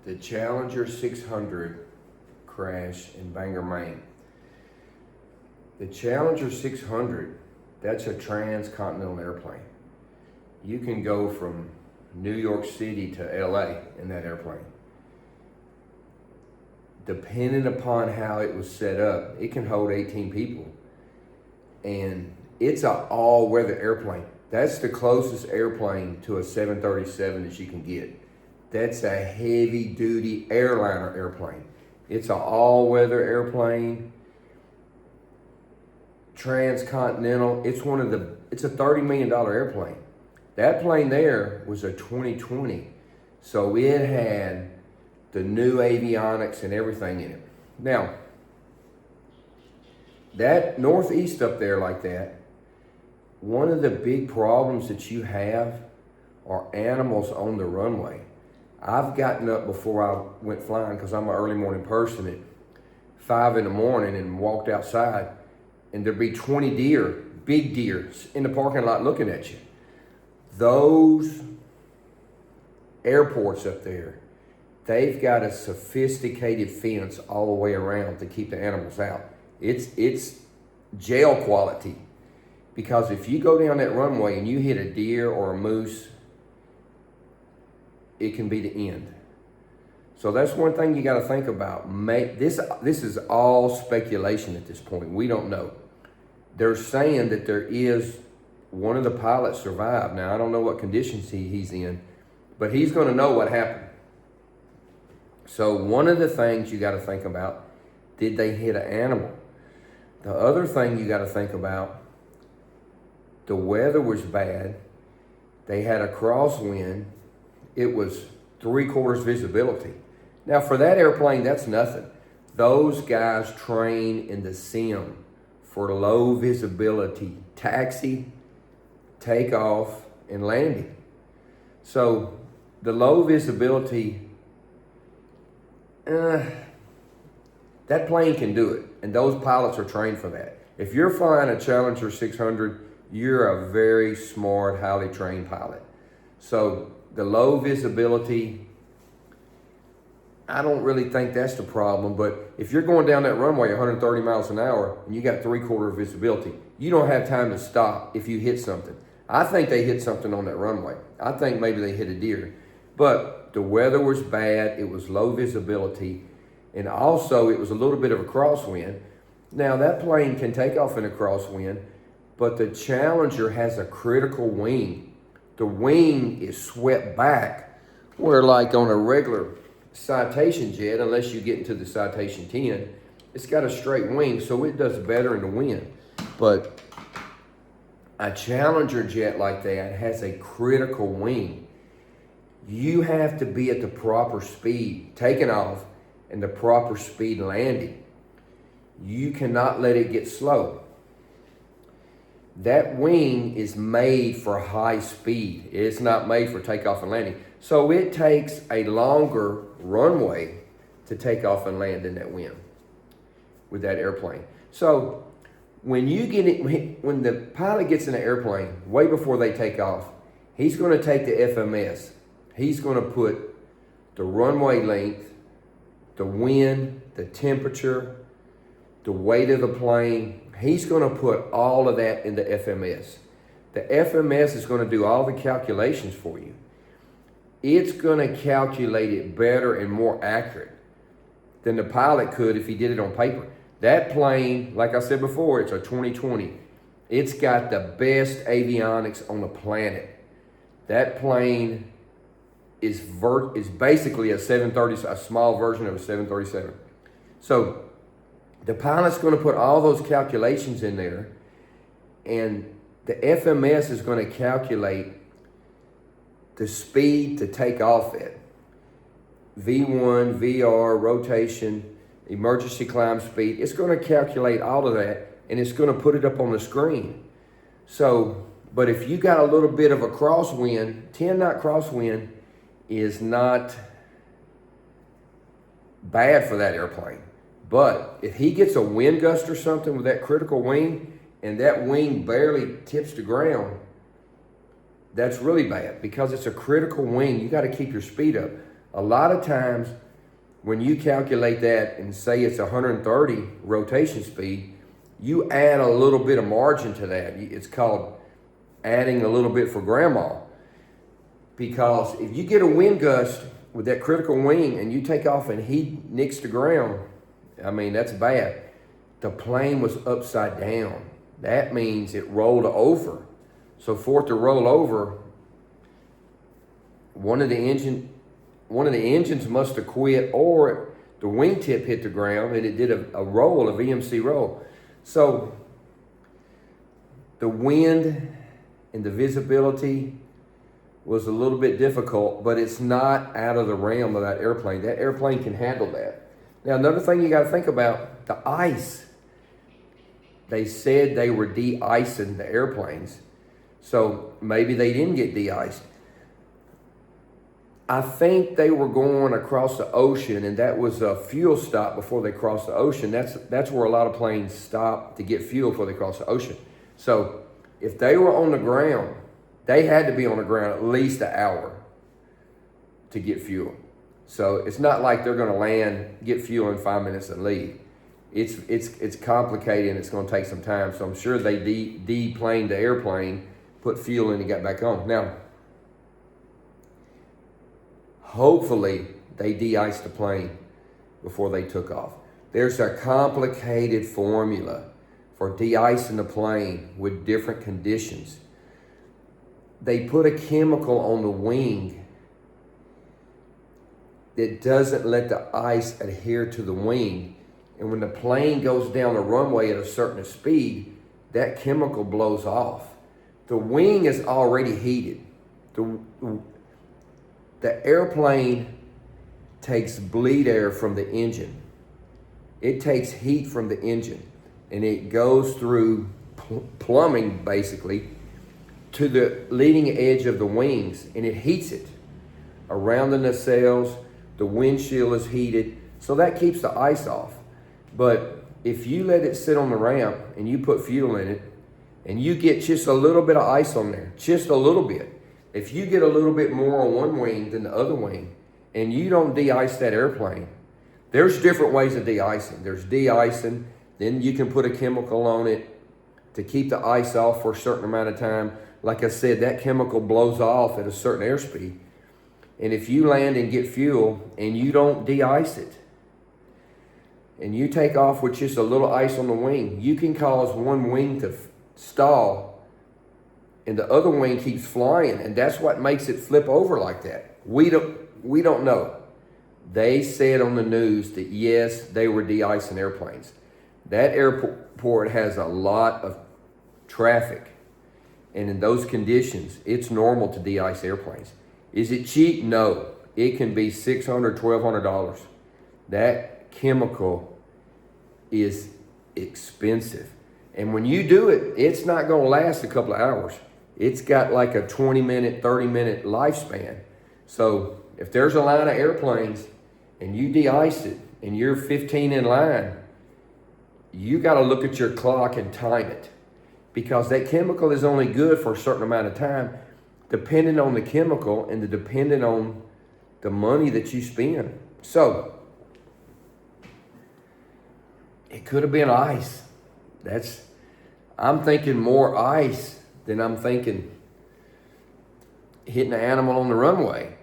The Challenger 600 crash in Bangor, Maine. The Challenger 600, that's a transcontinental airplane. You can go from New York City to LA in that airplane. Depending upon how it was set up, it can hold 18 people. And it's an all-weather airplane. That's the closest airplane to a 737 as you can get. That's a heavy-duty airliner airplane. It's an all-weather airplane, transcontinental. It's a $30 million airplane. That plane there was a 2020, so it had the new avionics and everything in it. Now, that northeast up there like that, one of the big problems that you have are animals on the runway. I've gotten up before I went flying, because I'm an early morning person, at 5 in the morning and walked outside, and there'd be 20 deer, big deer, in the parking lot looking at you. Those airports up there, they've got a sophisticated fence all the way around to keep the animals out. It's jail quality, because if you go down that runway and you hit a deer or a moose, it can be the end. So that's one thing you got to think about. This is all speculation at this point. We don't know. They're saying that there is one of the pilots survived. Now, I don't know what conditions he's in, but he's going to know what happened. So one of the things you got to think about, did they hit an animal? The other thing you got to think about, the weather was bad. They had a crosswind. It was 3/4 visibility. Now, for that airplane, that's nothing. Those guys train in the sim for low visibility taxi, takeoff, and landing. So the low visibility, that plane can do it, and those pilots are trained for that. If you're flying a Challenger 600, you're a very smart, highly trained pilot. So the low visibility, I don't really think that's the problem, but if you're going down that runway 130 miles an hour and you got 3/4 visibility, you don't have time to stop if you hit something. I think they hit something on that runway. I think maybe they hit a deer, but the weather was bad, it was low visibility, and also it was a little bit of a crosswind. Now, that plane can take off in a crosswind, but the Challenger has a critical wing. The wing is swept back, where like on a regular Citation jet, unless you get into the Citation 10, it's got a straight wing, so it does better in the wind. But a Challenger jet like that has a critical wing. You have to be at the proper speed taking off and the proper speed landing. You cannot let it get slow. That wing is made for high speed. It's not made for takeoff and landing. So it takes a longer runway to take off and land in that wind with that airplane. So when the pilot gets in the airplane, way before they take off, he's going to take the FMS. He's going to put the runway length, the wind, the temperature, the weight of the plane. He's going to put all of that in the FMS. The FMS is going to do all the calculations for you. It's going to calculate it better and more accurate than the pilot could if he did it on paper. That plane, like I said before, it's a 2020. It's got the best avionics on the planet. That plane is basically a 730, a small version of a 737. So the pilot's going to put all those calculations in there, and the FMS is going to calculate the speed to take off at. V1, VR, rotation, emergency climb speed. It's going to calculate all of that, and it's going to put it up on the screen. So, but if you got a little bit of a crosswind, 10 knot crosswind is not bad for that airplane. But if he gets a wind gust or something with that critical wing, and that wing barely tips the ground, that's really bad, because it's a critical wing. You got to keep your speed up. A lot of times when you calculate that and say it's 130 rotation speed, you add a little bit of margin to that. It's called adding a little bit for grandma. Because if you get a wind gust with that critical wing and you take off and he nicks the ground, I mean, that's bad. The plane was upside down. That means it rolled over. So for it to roll over, one of the engines must have quit, or the wingtip hit the ground and it did a roll, a VMC roll. So the wind and the visibility was a little bit difficult, but it's not out of the realm of that airplane. That airplane can handle that. Now, another thing you got to think about, the ice. They said they were de-icing the airplanes, so maybe they didn't get de-iced. I think they were going across the ocean, and that was a fuel stop before they crossed the ocean. That's where a lot of planes stop to get fuel before they cross the ocean. So if they were on the ground, they had to be on the ground at least an hour to get fuel. So it's not like they're going to land, get fuel in 5 minutes and leave. It's complicated and it's going to take some time. So I'm sure they deplaned the airplane, put fuel in and got back on. Now, hopefully they de-iced the plane before they took off. There's a complicated formula for de-icing the plane with different conditions. They put a chemical on the wing that doesn't let the ice adhere to the wing. And when the plane goes down the runway at a certain speed, that chemical blows off. The wing is already heated. The airplane takes bleed air from the engine. It takes heat from the engine, and it goes through plumbing, basically, to the leading edge of the wings, and it heats it. Around the nacelles, the windshield is heated, so that keeps the ice off. But if you let it sit on the ramp and you put fuel in it, and you get just a little bit of ice on there, just a little bit, if you get a little bit more on one wing than the other wing, and you don't de-ice that airplane, there's different ways of de-icing. There's de-icing, then you can put a chemical on it to keep the ice off for a certain amount of time. Like I said, that chemical blows off at a certain airspeed. And if you land and get fuel and you don't de-ice it, and you take off with just a little ice on the wing, you can cause one wing to stall and the other wing keeps flying, and that's what makes it flip over like that. We don't know. They said on the news that yes, they were de-icing airplanes. That airport has a lot of traffic, and in those conditions, it's normal to de-ice airplanes. Is it cheap? No. It can be $600, $1,200. That chemical is expensive. And when you do it, it's not going to last a couple of hours. It's got like a 20-minute, 30-minute lifespan. So if there's a line of airplanes and you de-ice it and you're 15 in line, you got to look at your clock and time it, because that chemical is only good for a certain amount of time, depending on the chemical and depending on the money that you spend. So it could have been ice. I'm thinking more ice than I'm thinking hitting an animal on the runway.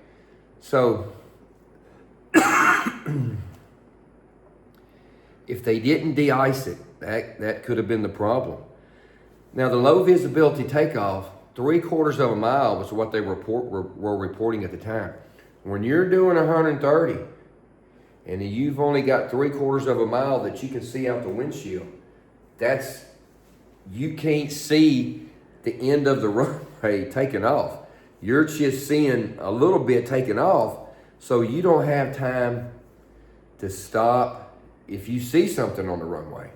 So if they didn't de-ice it, that could have been the problem. Now, the low visibility takeoff, 3/4 of a mile was what they were reporting at the time. When you're doing 130 and you've only got 3/4 of a mile that you can see out the windshield, you can't see the end of the runway taking off. You're just seeing a little bit taking off, so you don't have time to stop if you see something on the runway.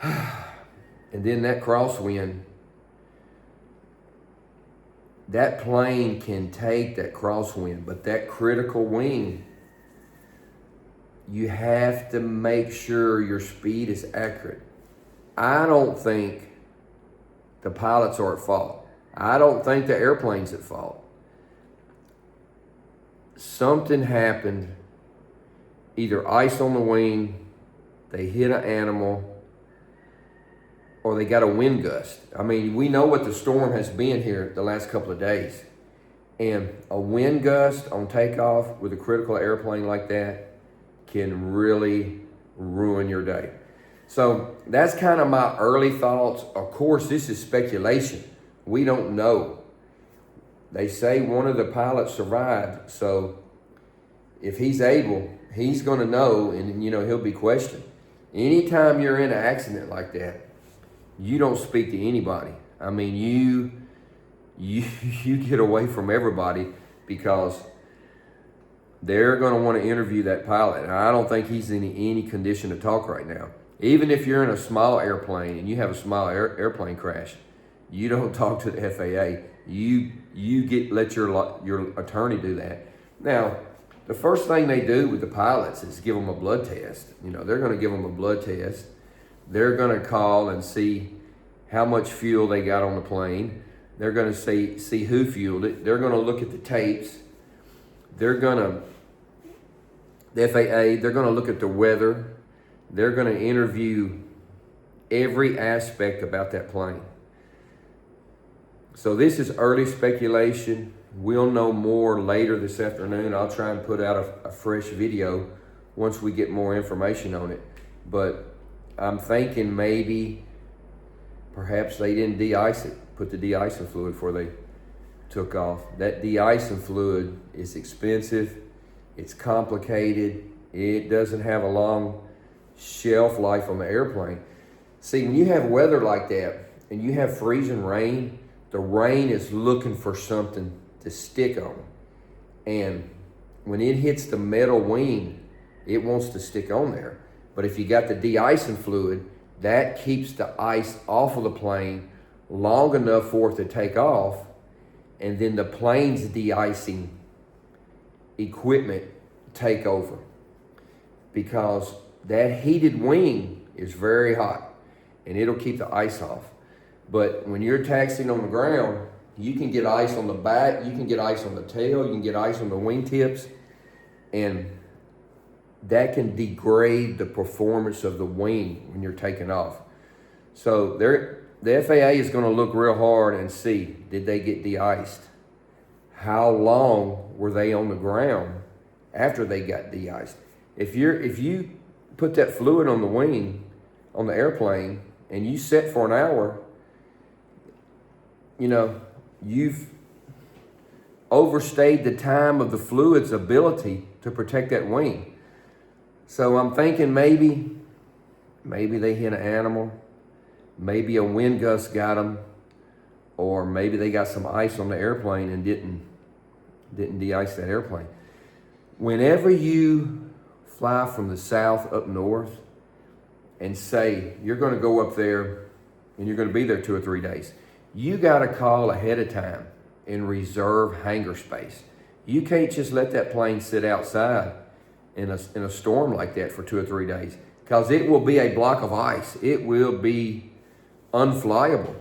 And then that crosswind, that plane can take that crosswind, but that critical wing, you have to make sure your speed is accurate. I don't think the pilots are at fault. I don't think the airplane's at fault. something happened, either ice on the wing, they hit an animal, or they got a wind gust. I mean, we know what the storm has been here the last couple of days. And a wind gust on takeoff with a critical airplane like that can really ruin your day. So that's kind of my early thoughts. Of course, this is speculation. We don't know. They say one of the pilots survived, so if he's able, he's going to know, and he'll be questioned. Anytime you're in an accident like that, you don't speak to anybody. I mean, you get away from everybody because they're going to want to interview that pilot. And I don't think he's in any condition to talk right now. Even if you're in a small airplane and you have a small airplane crash, you don't talk to the FAA. You let your attorney do that. Now, the first thing they do with the pilots is give them a blood test. They're going to give them a blood test. They're going to call and see how much fuel they got on the plane. They're going to see who fueled it. They're going to look at the tapes. The FAA, they're going to look at the weather. They're going to interview every aspect about that plane. So this is early speculation. We'll know more later this afternoon. I'll try and put out a fresh video once we get more information on it. But I'm thinking perhaps they didn't de-ice it, put the de-icing fluid before they took off. That de-icing fluid is expensive, it's complicated, it doesn't have a long shelf life on the airplane. See, when you have weather like that and you have freezing rain, the rain is looking for something to stick on. And when it hits the metal wing, it wants to stick on there. But if you got the de-icing fluid, that keeps the ice off of the plane long enough for it to take off, and then the plane's de-icing equipment take over. Because that heated wing is very hot, and it'll keep the ice off. But when you're taxiing on the ground, you can get ice on the back, you can get ice on the tail, you can get ice on the wingtips, and that can degrade the performance of the wing when you're taking off. So the FAA is going to look real hard and see, did they get de-iced? How long were they on the ground after they got de-iced? If you put that fluid on the wing, on the airplane, and you sit for an hour, you've overstayed the time of the fluid's ability to protect that wing. So I'm thinking maybe they hit an animal, maybe a wind gust got them, or maybe they got some ice on the airplane and didn't de-ice that airplane. Whenever you fly from the south up north and say you're going to go up there and you're going to be there 2 or 3 days, you got to call ahead of time and reserve hangar space. You can't just let that plane sit outside in a storm like that for 2 or 3 days, because it will be a block of ice. It will be unflyable.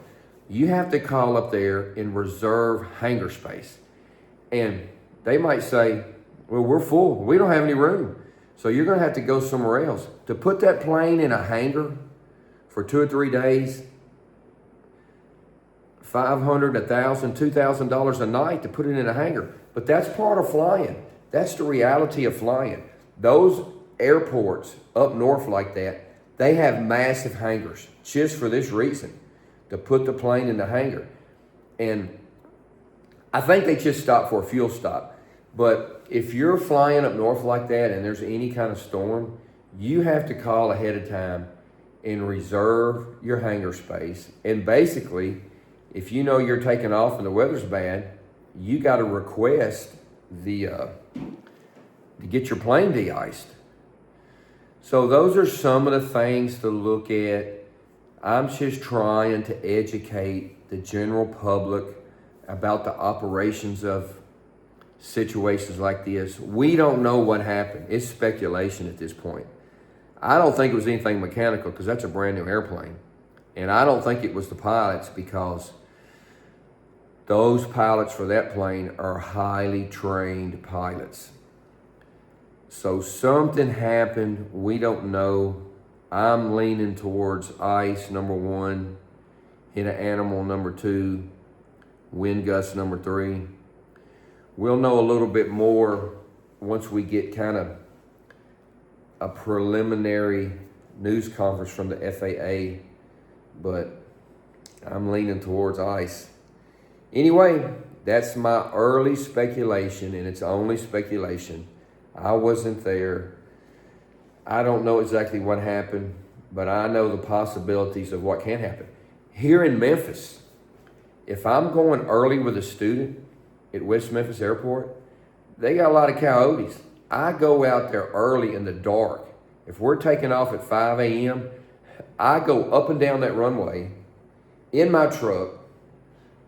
You have to call up there and reserve hangar space. And they might say, well, we're full. We don't have any room. So you're going to have to go somewhere else. To put that plane in a hangar for 2 or 3 days, $500, $1,000, $2,000 a night to put it in a hangar. But that's part of flying. That's the reality of flying. Those airports up north like that, they have massive hangars just for this reason, to put the plane in the hangar. And I think they just stop for a fuel stop. But if you're flying up north like that and there's any kind of storm, you have to call ahead of time and reserve your hangar space. And basically, if you know you're taking off and the weather's bad, you got to request to get your plane de-iced. So those are some of the things to look at. I'm just trying to educate the general public about the operations of situations like this. We don't know what happened. It's speculation at this point. I don't think it was anything mechanical, because that's a brand new airplane. And I don't think it was the pilots, because those pilots for that plane are highly trained pilots. So something happened, we don't know. I'm leaning towards ice, number one, hit an animal, number two, wind gust, number three. We'll know a little bit more once we get kind of a preliminary news conference from the FAA, but I'm leaning towards ice. Anyway, that's my early speculation, and it's only speculation. I wasn't there. I don't know exactly what happened, but I know the possibilities of what can happen. Here in Memphis, if I'm going early with a student at West Memphis Airport, they got a lot of coyotes. I go out there early in the dark. If we're taking off at 5 a.m., I go up and down that runway in my truck,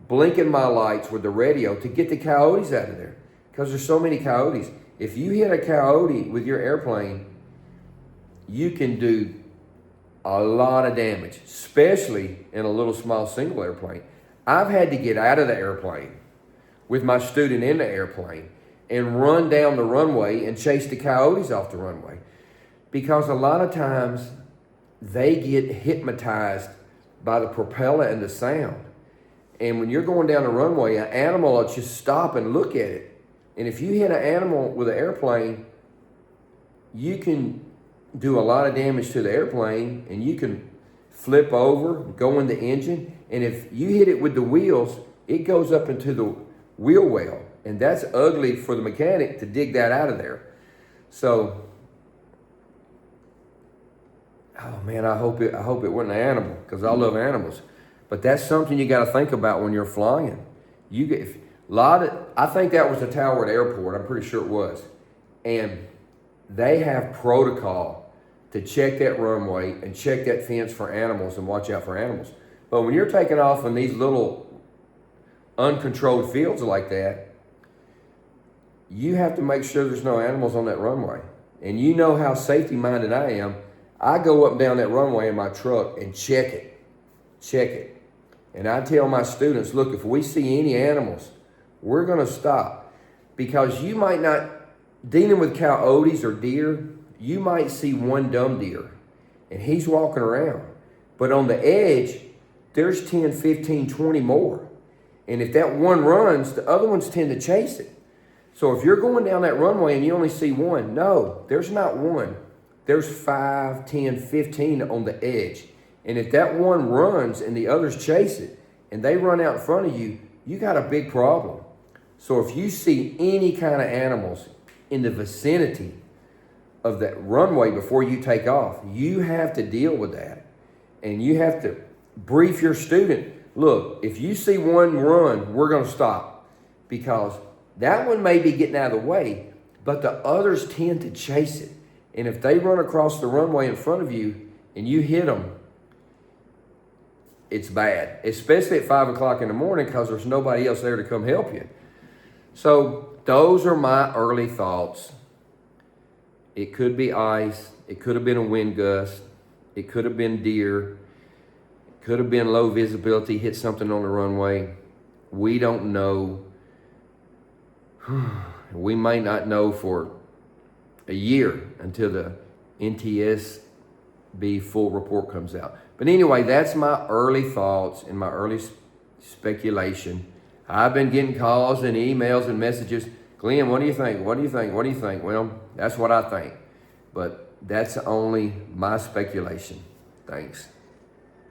blinking my lights with the radio to get the coyotes out of there, because there's so many coyotes. If you hit a coyote with your airplane, you can do a lot of damage, especially in a little small single airplane. I've had to get out of the airplane with my student in the airplane and run down the runway and chase the coyotes off the runway, because a lot of times they get hypnotized by the propeller and the sound. And when you're going down the runway, an animal will just stop and look at it. And if you hit an animal with an airplane, you can do a lot of damage to the airplane, and you can flip over, go in the engine. And if you hit it with the wheels, it goes up into the wheel well. And that's ugly for the mechanic to dig that out of there. So, oh man, I hope it wasn't an animal, because I love animals. But that's something you got to think about when you're flying. I think that was a tower at the airport. I'm pretty sure it was. And they have protocol to check that runway and check that fence for animals and watch out for animals. But when you're taking off in these little uncontrolled fields like that, you have to make sure there's no animals on that runway. And you know how safety minded I am. I go up and down that runway in my truck and check it. And I tell my students, look, if we see any animals, we're going to stop, because you might not, dealing with coyotes or deer, you might see one dumb deer and he's walking around. But on the edge, there's 10, 15, 20 more. And if that one runs, the other ones tend to chase it. So if you're going down that runway and you only see one, no, there's not one. There's 5, 10, 15 on the edge. And if that one runs and the others chase it and they run out in front of you, you got a big problem. So if you see any kind of animals in the vicinity of that runway before you take off, you have to deal with that. And you have to brief your student, look, if you see one run, we're going to stop, because that one may be getting out of the way, but the others tend to chase it. And if they run across the runway in front of you and you hit them, it's bad, especially at 5 o'clock in the morning, because there's nobody else there to come help you. So those are my early thoughts. It could be ice. It could have been a wind gust. It could have been deer. It could have been low visibility, hit something on the runway. We don't know. We might not know for a year until the NTSB full report comes out. But anyway, that's my early thoughts and my early speculation. I've been getting calls and emails and messages. Glenn, what do you think? What do you think? What do you think? Well, that's what I think. But that's only my speculation. Thanks.